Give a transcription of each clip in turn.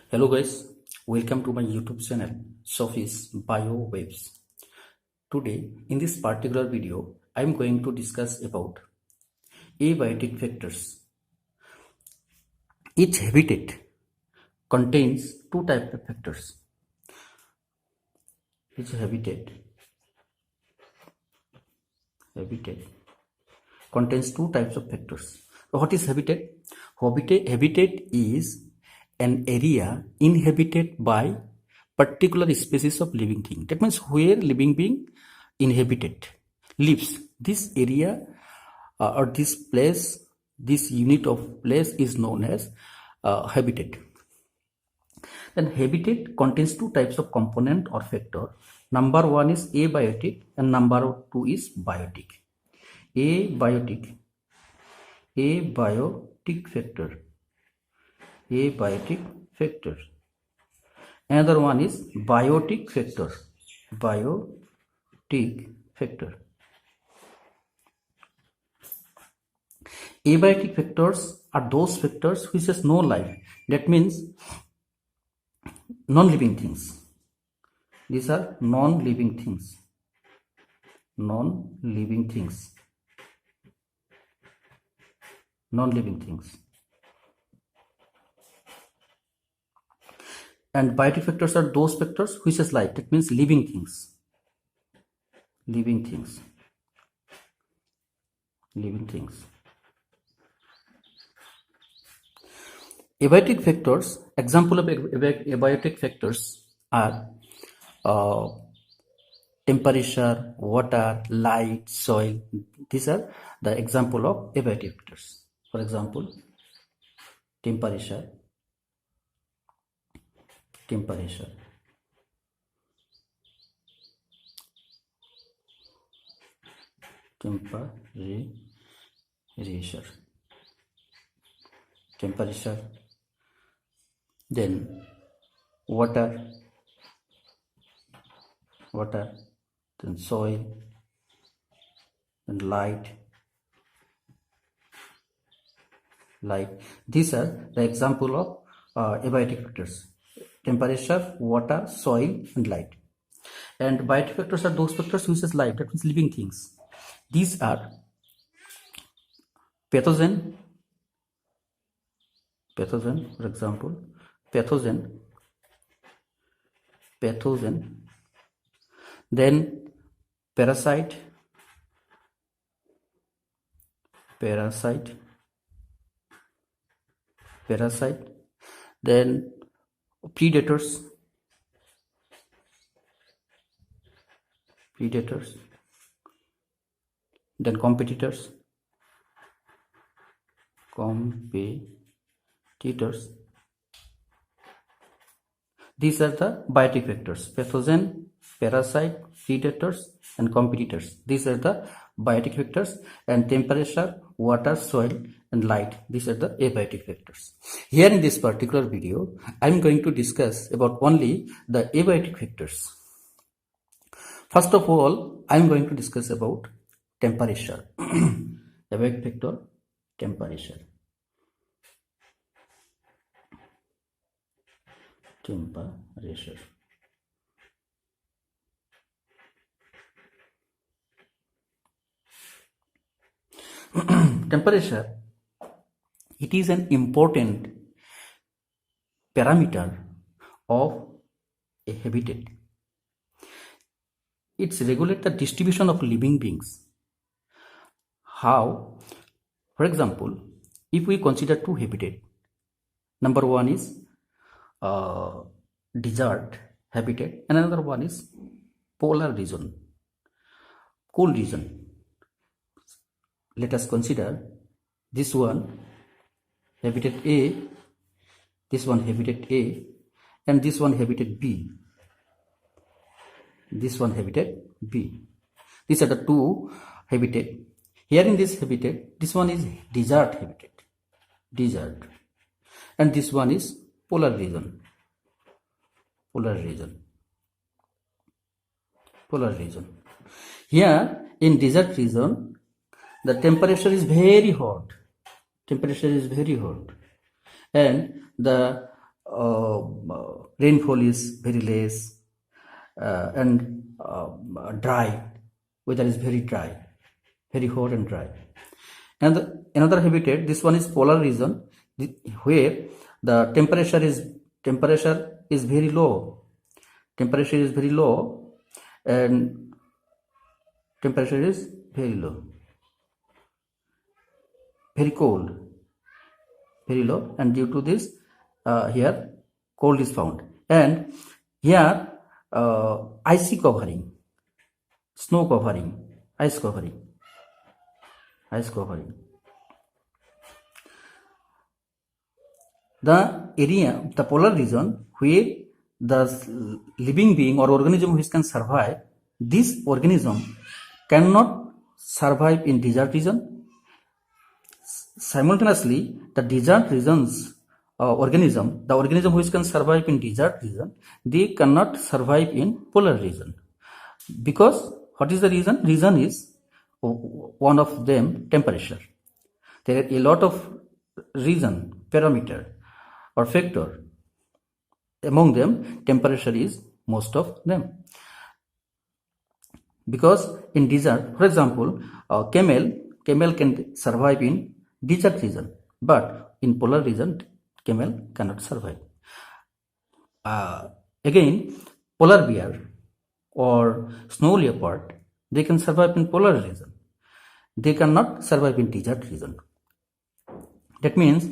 Hello guys, welcome to my YouTube channel Sophie's Bio Waves. Today in this particular video I am going to discuss about abiotic factors. Each habitat contains two types of factors. Each habitat contains two types of factors. So what is habitat? Habitat is an area inhabited by particular species of living thing. That means where living being inhabited lives. This area or this place, this unit of place is known as habitat. Then habitat contains two types of component or factor. Number one is abiotic and number two is biotic. Abiotic factor. Abiotic factor. Another one is biotic factor. Biotic factor. Abiotic factors are those factors which has no life. That means non-living things. These are non-living things. Non-living things. Non-living things. And biotic factors are those factors which has life. That means living things. Living things. Living things. Abiotic factors, example of abiotic factors are temperature, water, light, soil. These are the example of abiotic factors. For example, temperature, temperature, then water, then soil, then light. These are the example of abiotic factors: temperature, water, soil, and light. And biotic factors are those factors which is life, that means living things. These are pathogen, for example, pathogen, then parasite, then predators, then competitors, These are the biotic factors: pathogen, parasite, predators, and competitors. These are the biotic factors. And temperature, water, soil, and light. These are the abiotic factors. Here in this particular video, I am going to discuss about only the abiotic factors. First of all, I am going to discuss about temperature. Abiotic factor, temperature. Temperature, it is an important parameter of a habitat. It regulates the distribution of living beings. How? For example, if we consider two habitats, number one is desert habitat, and another one is polar region, cool region. Let us consider this one habitat A, this one habitat A, and this one habitat B. This one habitat B. These are the two habitat. Here in this habitat, this one is desert habitat, and this one is polar region. Here in desert region, the temperature is very hot, and the rainfall is very less, and dry, weather is very dry, very hot and dry. And another habitat, this one is polar region, where the temperature is very low. Temperature is very low, and temperature is very low, very cold, very low, and due to this, here cold is found. And here icy covering, snow covering, ice covering. The area, the polar region where the living being or organism which can survive, this organism cannot survive in desert region. Simultaneously, the desert regions the organism which can survive in desert region, they cannot survive in polar region. Because what is the reason? Reason is one of them, temperature. There are a lot of reason, parameter or factor. Among them, temperature is most of them. Because in desert, for example, camel can survive in desert region, but in polar region, camel cannot survive. Again, polar bear or snow leopard, they can survive in polar region. They cannot survive in desert region. That means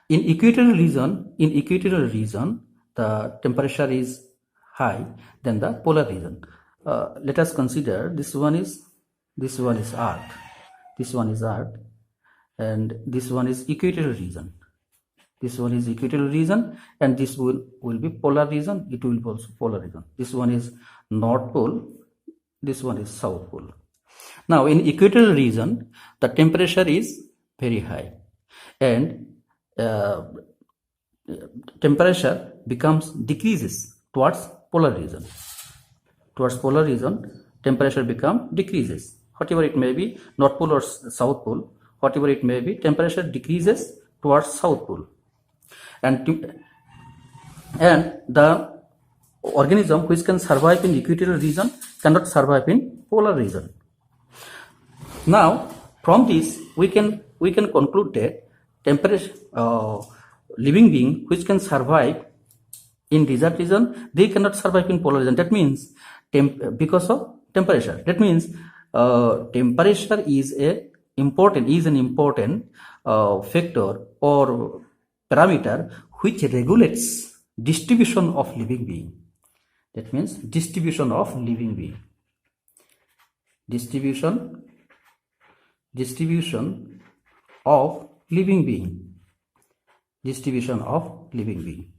in equatorial region, the temperature is high than the polar region. Let us consider this one is Earth, and this one is equatorial region. This one is equatorial region, and this will be polar region. It will be also polar region. This one is North Pole. This one is South Pole. Now, in equatorial region, the temperature is very high, and temperature decreases towards polar region. Towards polar region, temperature decreases. Whatever it may be, North Pole or South Pole, whatever it may be, temperature decreases towards South Pole. And the organism which can survive in equatorial region cannot survive in polar region. Now, from this, we can conclude that temperature, living being which can survive in desert region, they cannot survive in polar region. That means because of temperature. That means temperature is an important factor or parameter which regulates distribution of living being. That means distribution of living being. Distribution of living being. Distribution of living being.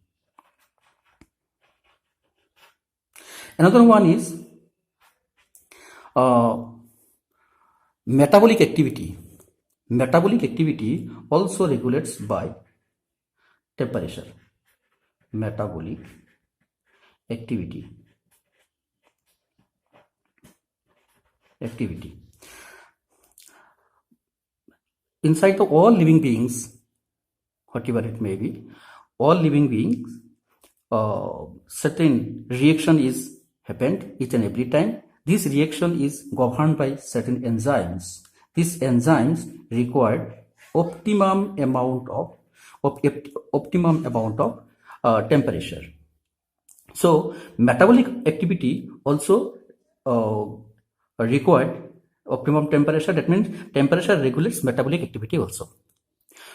Another one is metabolic activity. Metabolic activity also regulates by temperature. Metabolic activity. Inside of all living beings, whatever it may be, all living beings, certain reaction is happened each and every time. This reaction is governed by certain enzymes. These enzymes require optimum amount of temperature. So metabolic activity also required optimum temperature. That means temperature regulates metabolic activity also.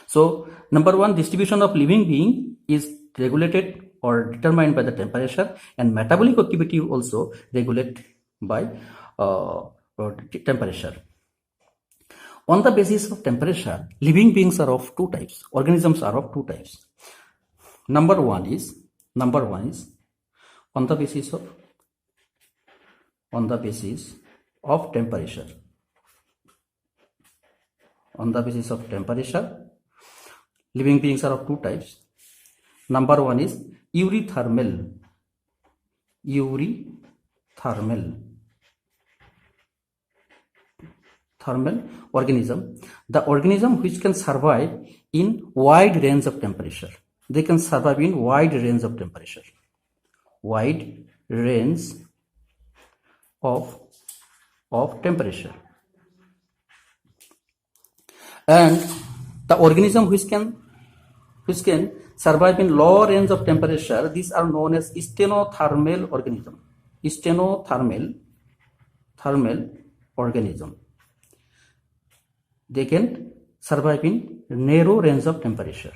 So number one, distribution of living being is regulated or determined by the temperature, and metabolic activity also regulated by temperature. On the basis of temperature, living beings are of two types. Organisms are of two types. Number one is on the basis of temperature. On the basis of temperature, living beings are of two types. Number one is euthermal organism, the organism which can survive in wide range of temperature. they can survive in wide range of temperature. Wide range of temperature. And the organism which can survive in low range of temperature, these are known as stenothermal organism. Thermal organism. They can survive in narrow range of temperature.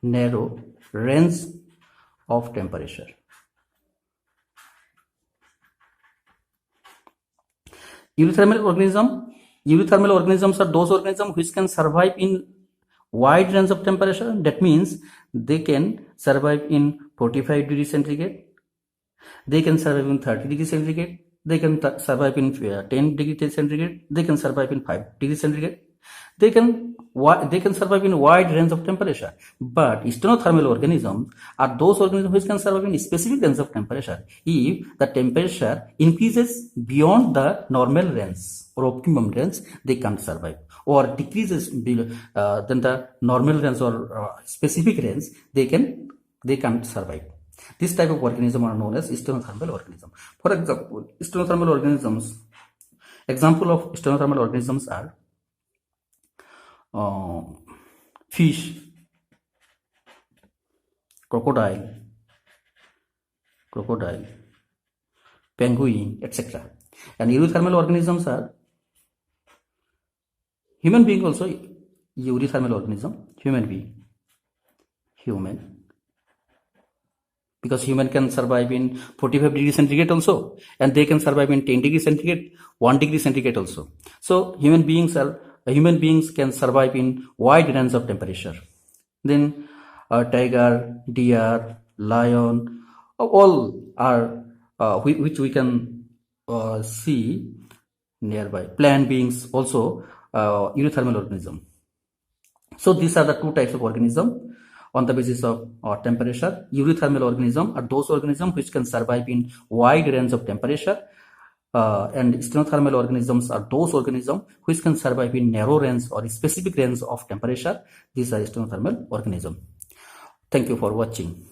Narrow range of temperature. Euthermal organisms are those organisms which can survive in wide range of temperature. That means they can survive in 45 degrees centigrade, they can survive in 30 degrees centigrade, they can survive in 10 degrees centigrade, they can survive in 5 degrees centigrade. They can survive in wide range of temperature. But stenothermal organisms are those organisms which can survive in specific range of temperature. If the temperature increases beyond the normal range or optimum range, they can't survive. Or decreases below than the normal range or specific range, they can't survive. This type of organism are known as stenothermal organism. For example, example of stenothermal organisms are fish, crocodile, penguin, etc. And euthermal organisms are human being also. Euthermal organism, human, because human can survive in 45 degrees centigrade also, and they can survive in 10 degrees centigrade, 1 degree centigrade also. So human beings can survive in wide range of temperature. Then tiger, deer, lion, all are which we can see nearby. Plant beings also euthermal organism. So these are the two types of organism on the basis of temperature. Euthermal organism are those organisms which can survive in wide range of temperature. And stenothermal organisms are those organisms which can survive in narrow range or specific range of temperature. These are stenothermal organisms. Thank you for watching.